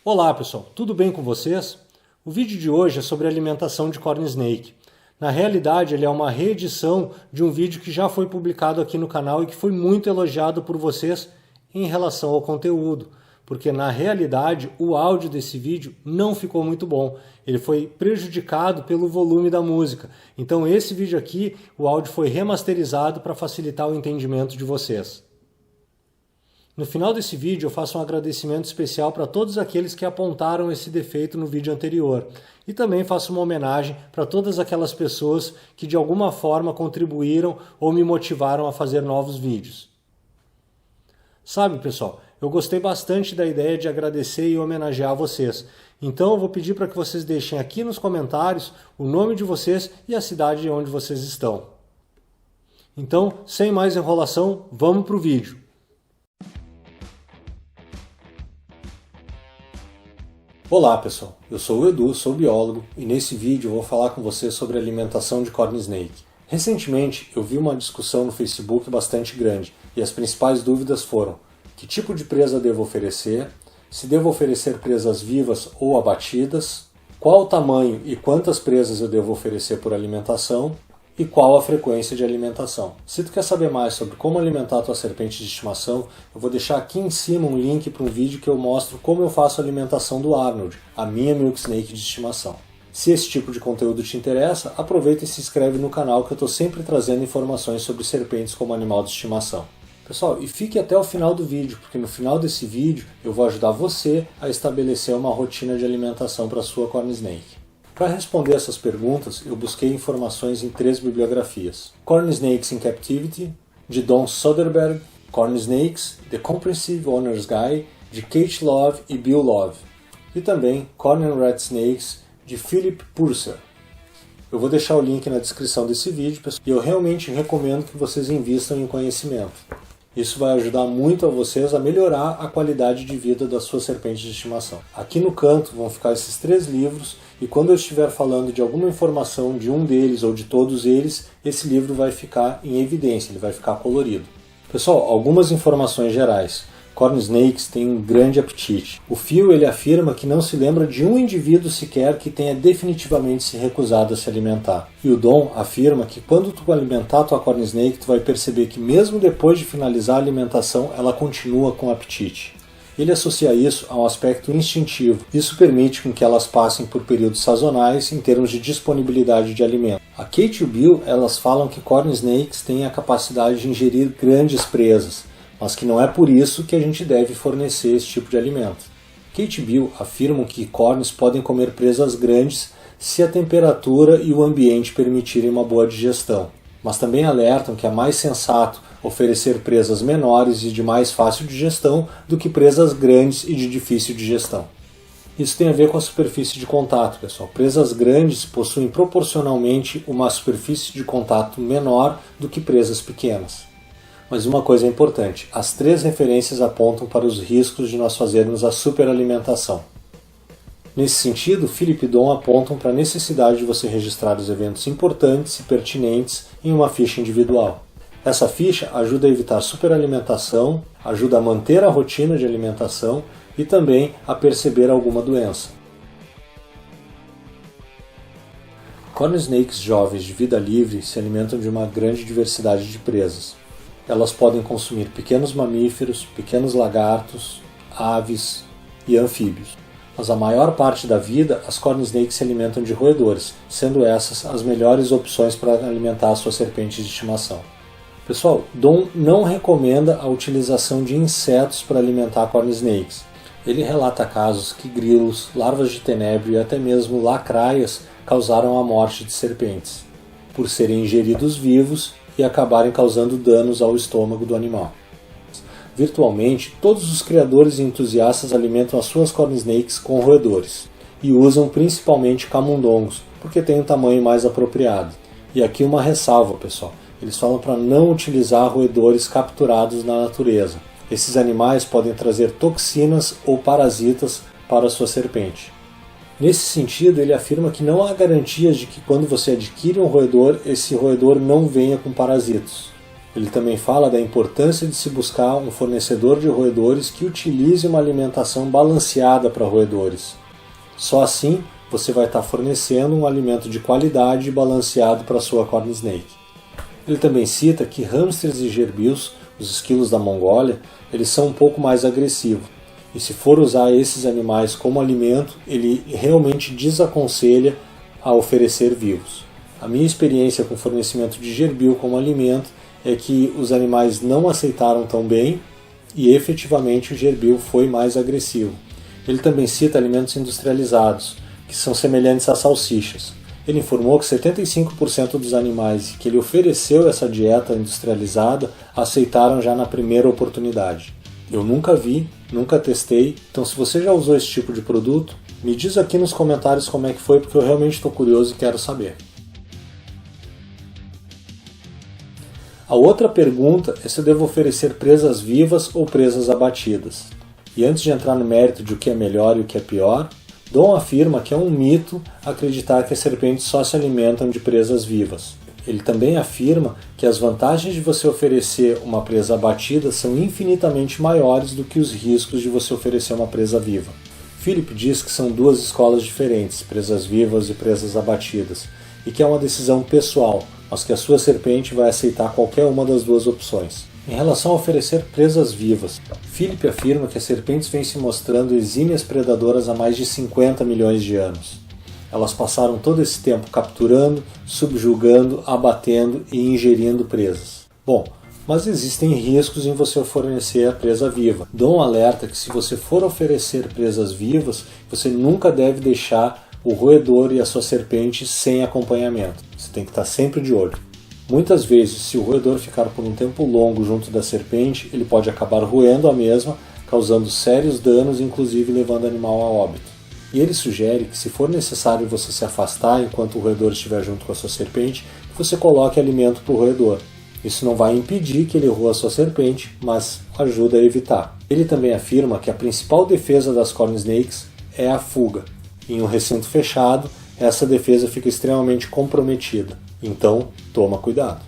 Olá pessoal, tudo bem com vocês? O vídeo de hoje é sobre alimentação de corn snake. Na realidade ele é uma reedição de um vídeo que já foi publicado aqui no canal e que foi muito elogiado por vocês em relação ao conteúdo, porque na realidade o áudio desse vídeo não ficou muito bom, ele foi prejudicado pelo volume da música. Então esse vídeo aqui, o áudio foi remasterizado para facilitar o entendimento de vocês. No final desse vídeo eu faço um agradecimento especial para todos aqueles que apontaram esse defeito no vídeo anterior. E também faço uma homenagem para todas aquelas pessoas que de alguma forma contribuíram ou me motivaram a fazer novos vídeos. Sabe pessoal, eu gostei bastante da ideia de agradecer e homenagear vocês. Então eu vou pedir para que vocês deixem aqui nos comentários o nome de vocês e a cidade onde vocês estão. Então, sem mais enrolação, vamos para o vídeo. Olá pessoal, eu sou o Edu, sou biólogo e nesse vídeo eu vou falar com vocês sobre alimentação de corn snake. Recentemente eu vi uma discussão no Facebook bastante grande e as principais dúvidas foram: que tipo de presa devo oferecer, se devo oferecer presas vivas ou abatidas, qual o tamanho e quantas presas eu devo oferecer por alimentação e qual a frequência de alimentação. Se tu quer saber mais sobre como alimentar a tua serpente de estimação, eu vou deixar aqui em cima um link para um vídeo que eu mostro como eu faço a alimentação do Arnold, a minha milk snake de estimação. Se esse tipo de conteúdo te interessa, aproveita e se inscreve no canal que eu estou sempre trazendo informações sobre serpentes como animal de estimação. Pessoal, e fique até o final do vídeo, porque no final desse vídeo eu vou ajudar você a estabelecer uma rotina de alimentação para a sua corn snake. Para responder essas perguntas, eu busquei informações em 3 bibliografias. Corn Snakes in Captivity, de Don Soderberg, Corn Snakes, The Comprehensive Owner's Guide, de Kate Love e Bill Love, e também Corn and Rat Snakes, de Philip Purser. Eu vou deixar o link na descrição desse vídeo, pessoal, e eu realmente recomendo que vocês invistam em conhecimento. Isso vai ajudar muito a vocês a melhorar a qualidade de vida das suas serpentes de estimação. Aqui no canto vão ficar esses 3 livros e quando eu estiver falando de alguma informação de um deles ou de todos eles, esse livro vai ficar em evidência, ele vai ficar colorido. Pessoal, algumas informações gerais. Corn snakes têm um grande apetite. O Phil ele afirma que não se lembra de um indivíduo sequer que tenha definitivamente se recusado a se alimentar. E o Don afirma que quando tu alimentar a tua corn snake, tu vai perceber que mesmo depois de finalizar a alimentação, ela continua com apetite. Ele associa isso a um aspecto instintivo. Isso permite com que elas passem por períodos sazonais em termos de disponibilidade de alimento. A Kate e o Bill elas falam que corn snakes têm a capacidade de ingerir grandes presas, mas que não é por isso que a gente deve fornecer esse tipo de alimento. Kate e Bill afirmam que corns podem comer presas grandes se a temperatura e o ambiente permitirem uma boa digestão, mas também alertam que é mais sensato oferecer presas menores e de mais fácil digestão do que presas grandes e de difícil digestão. Isso tem a ver com a superfície de contato, pessoal. Presas grandes possuem proporcionalmente uma superfície de contato menor do que presas pequenas. Mas uma coisa é importante, as 3 referências apontam para os riscos de nós fazermos a superalimentação. Nesse sentido, Philip e Don apontam para a necessidade de você registrar os eventos importantes e pertinentes em uma ficha individual. Essa ficha ajuda a evitar superalimentação, ajuda a manter a rotina de alimentação e também a perceber alguma doença. Corn snakes jovens de vida livre se alimentam de uma grande diversidade de presas. Elas podem consumir pequenos mamíferos, pequenos lagartos, aves e anfíbios. Mas a maior parte da vida, as corn snakes se alimentam de roedores, sendo essas as melhores opções para alimentar as suas serpentes de estimação. Pessoal, Don não recomenda a utilização de insetos para alimentar corn snakes. Ele relata casos que grilos, larvas de tenebro e até mesmo lacraias causaram a morte de serpentes, por serem ingeridos vivos e acabarem causando danos ao estômago do animal. Virtualmente, todos os criadores e entusiastas alimentam as suas corn snakes com roedores, e usam principalmente camundongos, porque tem um tamanho mais apropriado. E aqui uma ressalva, pessoal, eles falam para não utilizar roedores capturados na natureza. Esses animais podem trazer toxinas ou parasitas para a sua serpente. Nesse sentido, ele afirma que não há garantias de que quando você adquire um roedor, esse roedor não venha com parasitos. Ele também fala da importância de se buscar um fornecedor de roedores que utilize uma alimentação balanceada para roedores. Só assim você vai estar fornecendo um alimento de qualidade e balanceado para a sua corn snake. Ele também cita que hamsters e gerbios, os esquilos da Mongólia, eles são um pouco mais agressivos. E se for usar esses animais como alimento, ele realmente desaconselha a oferecer vivos. A minha experiência com o fornecimento de gerbio como alimento é que os animais não aceitaram tão bem e efetivamente o gerbio foi mais agressivo. Ele também cita alimentos industrializados, que são semelhantes a salsichas. Ele informou que 75% dos animais que ele ofereceu essa dieta industrializada aceitaram já na primeira oportunidade. Eu nunca vi, nunca testei, então se você já usou esse tipo de produto, me diz aqui nos comentários como é que foi, porque eu realmente estou curioso e quero saber. A outra pergunta é se eu devo oferecer presas vivas ou presas abatidas. E antes de entrar no mérito de o que é melhor e o que é pior, Don afirma que é um mito acreditar que as serpentes só se alimentam de presas vivas. Ele também afirma que as vantagens de você oferecer uma presa abatida são infinitamente maiores do que os riscos de você oferecer uma presa viva. Philip diz que são duas escolas diferentes, presas vivas e presas abatidas, e que é uma decisão pessoal, mas que a sua serpente vai aceitar qualquer uma das duas opções. Em relação a oferecer presas vivas, Philip afirma que as serpentes vêm se mostrando exímias predadoras há mais de 50 milhões de anos. Elas passaram todo esse tempo capturando, subjugando, abatendo e ingerindo presas. Bom, mas existem riscos em você fornecer a presa viva. Dou um alerta que se você for oferecer presas vivas, você nunca deve deixar o roedor e a sua serpente sem acompanhamento. Você tem que estar sempre de olho. Muitas vezes, se o roedor ficar por um tempo longo junto da serpente, ele pode acabar roendo a mesma, causando sérios danos, inclusive levando o animal a óbito. E ele sugere que, se for necessário você se afastar enquanto o roedor estiver junto com a sua serpente, você coloque alimento para o roedor. Isso não vai impedir que ele roa a sua serpente, mas ajuda a evitar. Ele também afirma que a principal defesa das corn snakes é a fuga. Em um recinto fechado, essa defesa fica extremamente comprometida. Então, toma cuidado.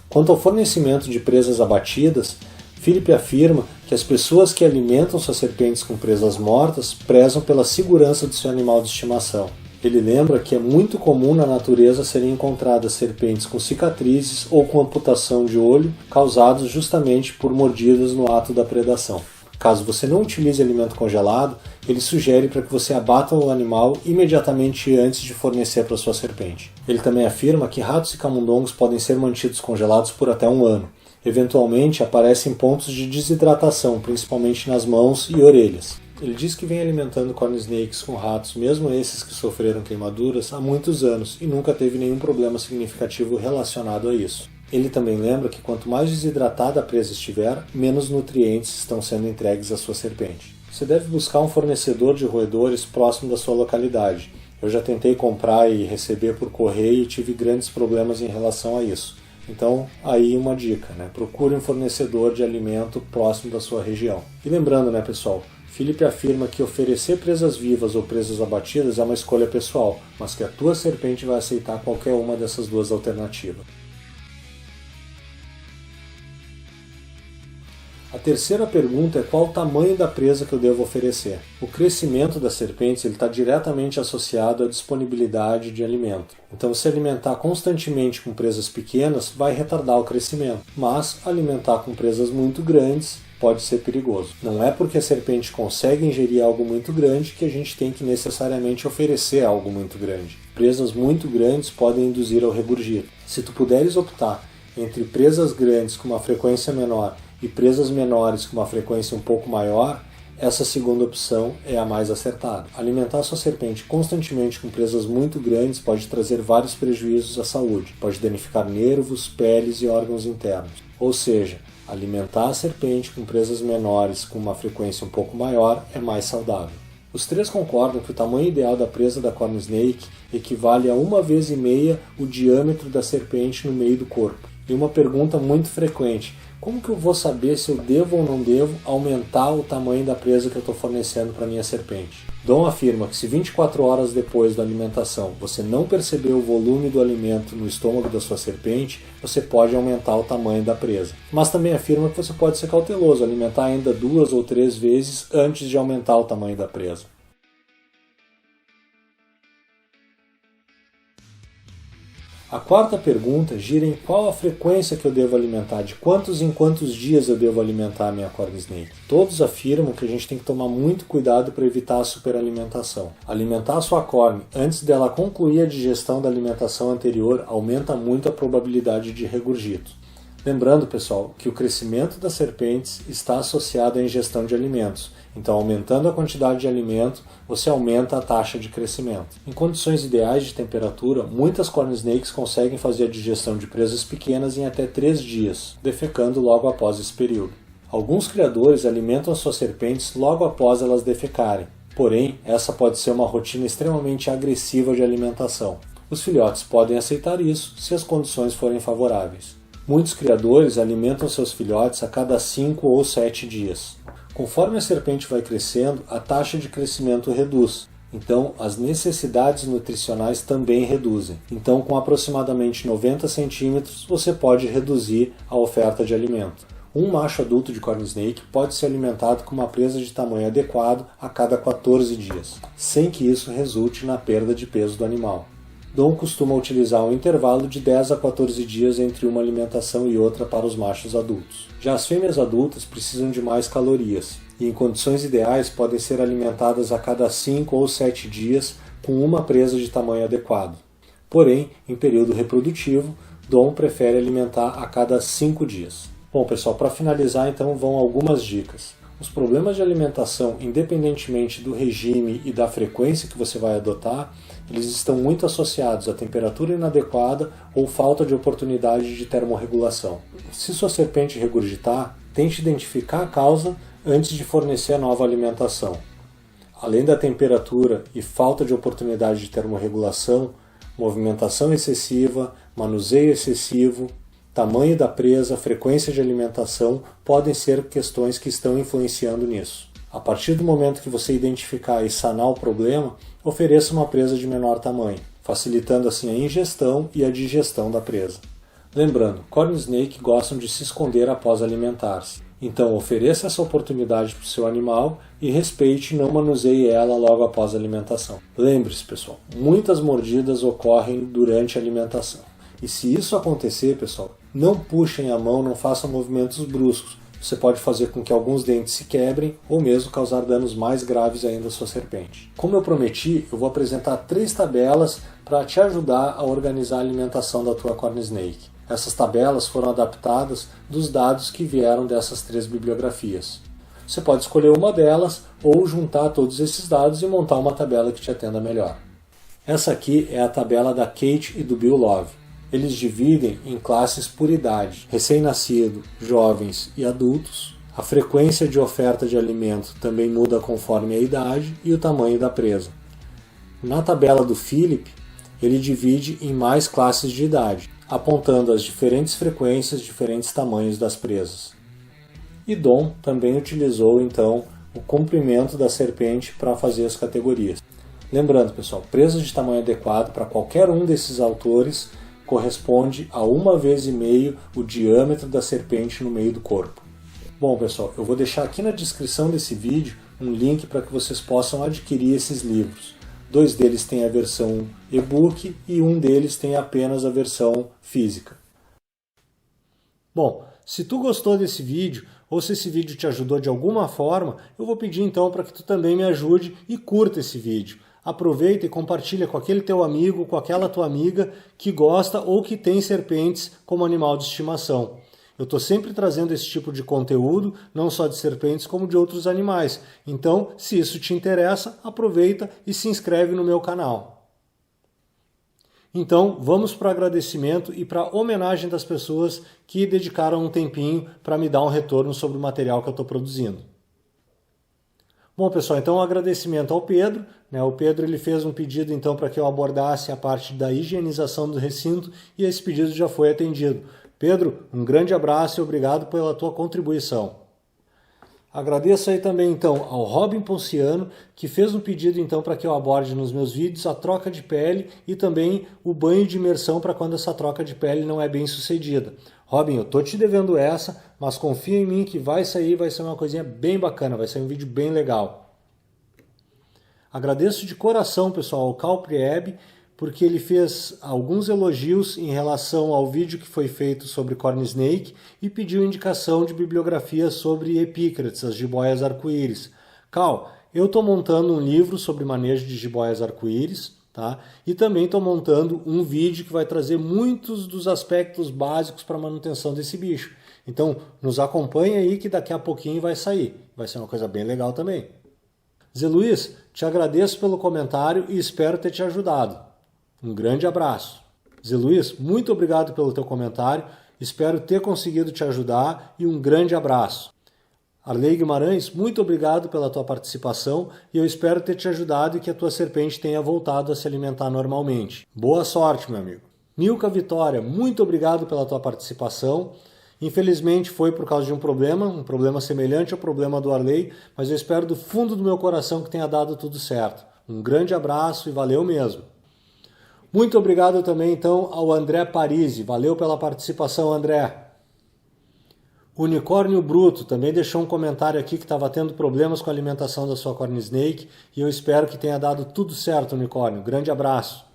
Quanto ao fornecimento de presas abatidas, Philip afirma que as pessoas que alimentam suas serpentes com presas mortas prezam pela segurança do seu animal de estimação. Ele lembra que é muito comum na natureza serem encontradas serpentes com cicatrizes ou com amputação de olho causados justamente por mordidas no ato da predação. Caso você não utilize alimento congelado, ele sugere para que você abata o animal imediatamente antes de fornecer para sua serpente. Ele também afirma que ratos e camundongos podem ser mantidos congelados por até 1 ano. Eventualmente aparecem pontos de desidratação, principalmente nas mãos e orelhas. Ele diz que vem alimentando corn snakes com ratos, mesmo esses que sofreram queimaduras, há muitos anos e nunca teve nenhum problema significativo relacionado a isso. Ele também lembra que quanto mais desidratada a presa estiver, menos nutrientes estão sendo entregues à sua serpente. Você deve buscar um fornecedor de roedores próximo da sua localidade. Eu já tentei comprar e receber por correio e tive grandes problemas em relação a isso. Então, aí uma dica, Procure um fornecedor de alimento próximo da sua região. E lembrando, pessoal, Philip afirma que oferecer presas vivas ou presas abatidas é uma escolha pessoal, mas que a tua serpente vai aceitar qualquer uma dessas duas alternativas. A terceira pergunta é qual o tamanho da presa que eu devo oferecer. O crescimento das serpentes está diretamente associado à disponibilidade de alimento. Então, se alimentar constantemente com presas pequenas vai retardar o crescimento, mas alimentar com presas muito grandes pode ser perigoso. Não é porque a serpente consegue ingerir algo muito grande que a gente tem que necessariamente oferecer algo muito grande. Presas muito grandes podem induzir ao regurgito. Se tu puderes optar entre presas grandes com uma frequência menor e presas menores com uma frequência um pouco maior, essa segunda opção é a mais acertada. Alimentar sua serpente constantemente com presas muito grandes pode trazer vários prejuízos à saúde. Pode danificar nervos, peles e órgãos internos. Ou seja, alimentar a serpente com presas menores com uma frequência um pouco maior é mais saudável. Os três concordam que o tamanho ideal da presa da corn snake equivale a 1,5 vezes o diâmetro da serpente no meio do corpo. E uma pergunta muito frequente: Como que eu vou saber se eu devo ou não devo aumentar o tamanho da presa que eu estou fornecendo para a minha serpente? Dom afirma que se 24 horas depois da alimentação você não perceber o volume do alimento no estômago da sua serpente, você pode aumentar o tamanho da presa. Mas também afirma que você pode ser cauteloso, alimentar ainda 2 ou 3 vezes antes de aumentar o tamanho da presa. A quarta pergunta gira em qual a frequência que eu devo alimentar, de quantos em quantos dias eu devo alimentar a minha corn snake. Todos afirmam que a gente tem que tomar muito cuidado para evitar a superalimentação. Alimentar a sua corn antes dela concluir a digestão da alimentação anterior aumenta muito a probabilidade de regurgito. Lembrando, pessoal, que o crescimento das serpentes está associado à ingestão de alimentos. Então, aumentando a quantidade de alimento, você aumenta a taxa de crescimento. Em condições ideais de temperatura, muitas corn snakes conseguem fazer a digestão de presas pequenas em até 3 dias, defecando logo após esse período. Alguns criadores alimentam suas serpentes logo após elas defecarem. Porém, essa pode ser uma rotina extremamente agressiva de alimentação. Os filhotes podem aceitar isso se as condições forem favoráveis. Muitos criadores alimentam seus filhotes a cada 5 ou 7 dias. Conforme a serpente vai crescendo, a taxa de crescimento reduz. Então, as necessidades nutricionais também reduzem. Então, com aproximadamente 90 centímetros, você pode reduzir a oferta de alimento. Um macho adulto de corn snake pode ser alimentado com uma presa de tamanho adequado a cada 14 dias, sem que isso resulte na perda de peso do animal. Dom costuma utilizar um intervalo de 10 a 14 dias entre uma alimentação e outra para os machos adultos. Já as fêmeas adultas precisam de mais calorias e, em condições ideais, podem ser alimentadas a cada 5 ou 7 dias com uma presa de tamanho adequado. Porém, em período reprodutivo, Dom prefere alimentar a cada 5 dias. Bom, pessoal, para finalizar, então, vão algumas dicas. Os problemas de alimentação, independentemente do regime e da frequência que você vai adotar, eles estão muito associados à temperatura inadequada ou falta de oportunidade de termorregulação. Se sua serpente regurgitar, tente identificar a causa antes de fornecer a nova alimentação. Além da temperatura e falta de oportunidade de termorregulação, movimentação excessiva, manuseio excessivo, tamanho da presa, frequência de alimentação podem ser questões que estão influenciando nisso. A partir do momento que você identificar e sanar o problema, ofereça uma presa de menor tamanho, facilitando assim a ingestão e a digestão da presa. Lembrando, corn snake gostam de se esconder após alimentar-se. Então ofereça essa oportunidade para o seu animal e respeite e não manuseie ela logo após a alimentação. Lembre-se, pessoal, muitas mordidas ocorrem durante a alimentação. E se isso acontecer, pessoal, não puxem a mão, não façam movimentos bruscos. Você pode fazer com que alguns dentes se quebrem ou mesmo causar danos mais graves ainda à sua serpente. Como eu prometi, eu vou apresentar 3 tabelas para te ajudar a organizar a alimentação da tua corn snake. Essas tabelas foram adaptadas dos dados que vieram dessas 3 bibliografias. Você pode escolher uma delas ou juntar todos esses dados e montar uma tabela que te atenda melhor. Essa aqui é a tabela da Kate e do Bill Love. Eles dividem em classes por idade, recém-nascido, jovens e adultos. A frequência de oferta de alimento também muda conforme a idade e o tamanho da presa. Na tabela do Philip, ele divide em mais classes de idade, apontando as diferentes frequências, diferentes tamanhos das presas. E Dom também utilizou então o comprimento da serpente para fazer as categorias. Lembrando, pessoal, presas de tamanho adequado para qualquer um desses autores corresponde a 1,5 vezes o diâmetro da serpente no meio do corpo. Bom, pessoal, eu vou deixar aqui na descrição desse vídeo um link para que vocês possam adquirir esses livros. 2 deles têm a versão e-book e um deles tem apenas a versão física. Bom, se tu gostou desse vídeo, ou se esse vídeo te ajudou de alguma forma, eu vou pedir então para que tu também me ajude e curta esse vídeo. Aproveita e compartilha com aquele teu amigo, com aquela tua amiga que gosta ou que tem serpentes como animal de estimação. Eu estou sempre trazendo esse tipo de conteúdo, não só de serpentes, como de outros animais. Então, se isso te interessa, aproveita e se inscreve no meu canal. Então, vamos para o agradecimento e para a homenagem das pessoas que dedicaram um tempinho para me dar um retorno sobre o material que eu estou produzindo. Bom, pessoal, então um agradecimento ao Pedro. O Pedro ele fez um pedido então para que eu abordasse a parte da higienização do recinto e esse pedido já foi atendido. Pedro, um grande abraço e obrigado pela tua contribuição. Agradeço aí também então ao Robin Ponciano, que fez um pedido então para que eu aborde nos meus vídeos a troca de pele e também o banho de imersão para quando essa troca de pele não é bem sucedida. Robin, eu tô te devendo essa, mas confia em mim que vai sair, vai ser uma coisinha bem bacana, vai ser um vídeo bem legal. Agradeço de coração, pessoal, ao Cal Prieb, porque ele fez alguns elogios em relação ao vídeo que foi feito sobre Corn Snake e pediu indicação de bibliografia sobre Epícrates, as jiboias arco-íris. Cal, eu estou montando um livro sobre manejo de jiboias arco-íris, tá? E também estou montando um vídeo que vai trazer muitos dos aspectos básicos para a manutenção desse bicho. Então, nos acompanha aí que daqui a pouquinho vai sair. Vai ser uma coisa bem legal também. Zé Luiz, te agradeço pelo comentário e espero ter te ajudado. Um grande abraço. Zé Luiz, muito obrigado pelo teu comentário, espero ter conseguido te ajudar e um grande abraço. Arley Guimarães, muito obrigado pela tua participação e eu espero ter te ajudado e que a tua serpente tenha voltado a se alimentar normalmente. Boa sorte, meu amigo. Milka Vitória, muito obrigado pela tua participação. Infelizmente foi por causa de um problema semelhante ao problema do Arley, mas eu espero do fundo do meu coração que tenha dado tudo certo. Um grande abraço e valeu mesmo. Muito obrigado também, então, ao André Parisi. Valeu pela participação, André. Unicórnio Bruto também deixou um comentário aqui que estava tendo problemas com a alimentação da sua Corn Snake e eu espero que tenha dado tudo certo, Unicórnio. Grande abraço.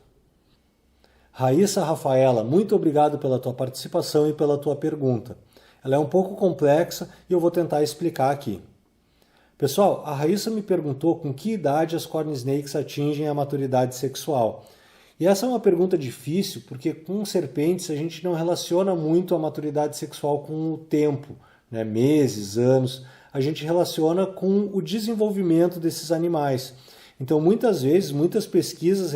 Raíssa Rafaela, muito obrigado pela tua participação e pela tua pergunta. Ela é um pouco complexa e eu vou tentar explicar aqui. Pessoal, a Raíssa me perguntou com que idade as Corn Snakes atingem a maturidade sexual. E essa é uma pergunta difícil, porque com serpentes a gente não relaciona muito a maturidade sexual com o tempo, né? Meses, anos. A gente relaciona com o desenvolvimento desses animais. Então, muitas vezes, muitas pesquisas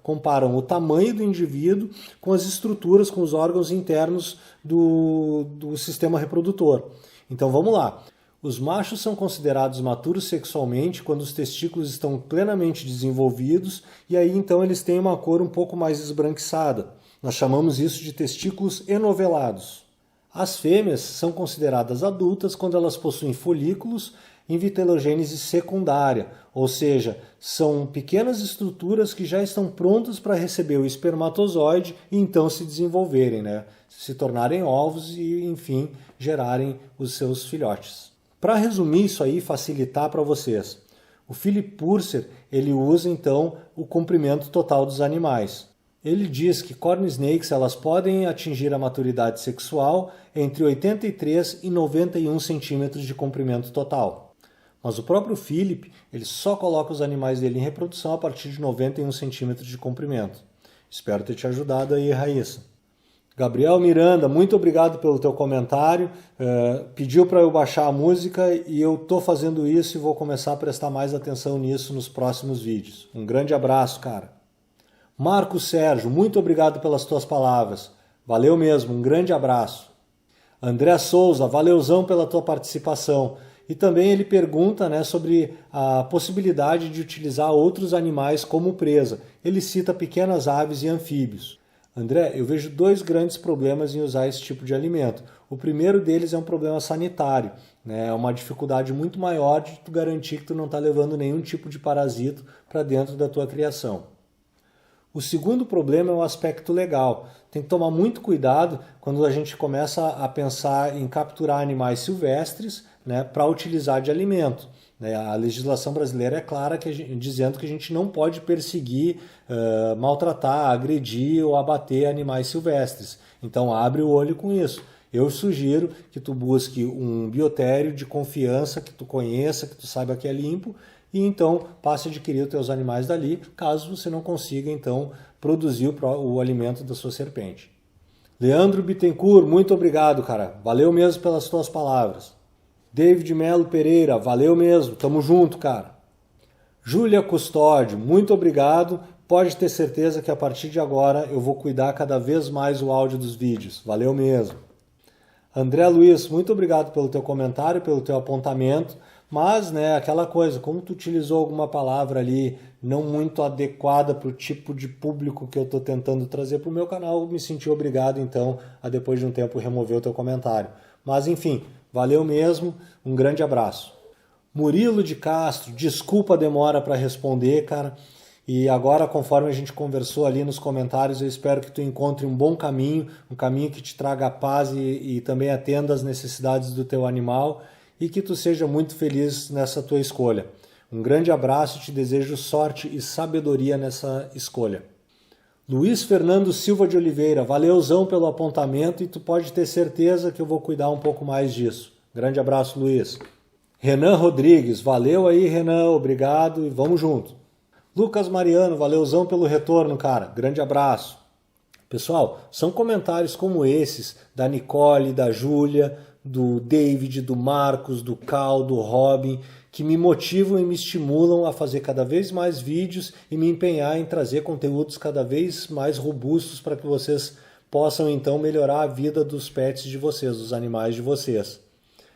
comparam o tamanho do indivíduo com as estruturas, com os órgãos internos do sistema reprodutor. Então, vamos lá. Os machos são considerados maturos sexualmente quando os testículos estão plenamente desenvolvidos e aí então eles têm uma cor um pouco mais esbranquiçada. Nós chamamos isso de testículos enovelados. As fêmeas são consideradas adultas quando elas possuem folículos em vitelogênese secundária, ou seja, são pequenas estruturas que já estão prontas para receber o espermatozoide e então se desenvolverem, né? Se tornarem ovos e, enfim, gerarem os seus filhotes. Para resumir isso aí e facilitar para vocês, o Philip Purser ele usa então o comprimento total dos animais. Ele diz que Corn Snakes elas podem atingir a maturidade sexual entre 83 e 91 centímetros de comprimento total. Mas o próprio Philip ele só coloca os animais dele em reprodução a partir de 91 centímetros de comprimento. Espero ter te ajudado aí, Raíssa. Gabriel Miranda, muito obrigado pelo teu comentário. Pediu para eu baixar a música e eu estou fazendo isso e vou começar a prestar mais atenção nisso nos próximos vídeos. Um grande abraço, cara. Marcos Sérgio, muito obrigado pelas tuas palavras. Valeu mesmo, um grande abraço. André Souza, valeuzão pela tua participação. E também ele pergunta, né, sobre a possibilidade de utilizar outros animais como presa. Ele cita pequenas aves e anfíbios. André, eu vejo dois grandes problemas em usar esse tipo de alimento. O primeiro deles é um problema sanitário, né? É uma dificuldade muito maior de tu garantir que tu não está levando nenhum tipo de parasito para dentro da tua criação. O segundo problema é o aspecto legal. Tem que tomar muito cuidado quando a gente começa a pensar em capturar animais silvestres, né, para utilizar de alimento. A legislação brasileira é clara dizendo que a gente não pode perseguir, maltratar, agredir ou abater animais silvestres. Então abre o olho com isso. Eu sugiro que tu busque um biotério de confiança, que tu conheça, que tu saiba que é limpo, e então passe a adquirir os teus animais dali, caso você não consiga então produzir o alimento da sua serpente. Leandro Bittencourt, muito obrigado, cara. Valeu mesmo pelas tuas palavras. David Melo Pereira, valeu mesmo, tamo junto, cara. Júlia Custódio, muito obrigado. Pode ter certeza que a partir de agora eu vou cuidar cada vez mais o áudio dos vídeos. Valeu mesmo. André Luiz, muito obrigado pelo teu comentário, pelo teu apontamento. Mas, né, aquela coisa, como tu utilizou alguma palavra ali não muito adequada para o tipo de público que eu estou tentando trazer para o meu canal, eu me senti obrigado, então, a depois de um tempo remover o teu comentário. Mas, enfim, valeu mesmo, um grande abraço. Murilo de Castro, desculpa a demora para responder, cara. E agora, conforme a gente conversou ali nos comentários, eu espero que tu encontre um bom caminho, um caminho que te traga paz e também atenda às necessidades do teu animal e que tu seja muito feliz nessa tua escolha. Um grande abraço e te desejo sorte e sabedoria nessa escolha. Luiz Fernando Silva de Oliveira, valeuzão pelo apontamento e tu pode ter certeza que eu vou cuidar um pouco mais disso. Grande abraço, Luiz. Renan Rodrigues, valeu aí, Renan, obrigado e vamos junto. Lucas Mariano, valeuzão pelo retorno, cara. Grande abraço. Pessoal, são comentários como esses, da Nicole, da Júlia, do David, do Marcos, do Cal, do Robin, que me motivam e me estimulam a fazer cada vez mais vídeos e me empenhar em trazer conteúdos cada vez mais robustos para que vocês possam então melhorar a vida dos pets de vocês, dos animais de vocês.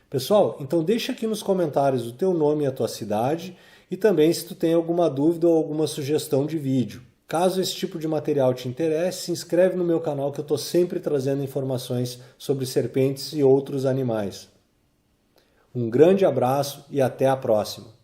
Pessoal, então deixa aqui nos comentários o teu nome e a tua cidade e também se tu tem alguma dúvida ou alguma sugestão de vídeo. Caso esse tipo de material te interesse, se inscreve no meu canal que eu estou sempre trazendo informações sobre serpentes e outros animais. Um grande abraço e até a próxima!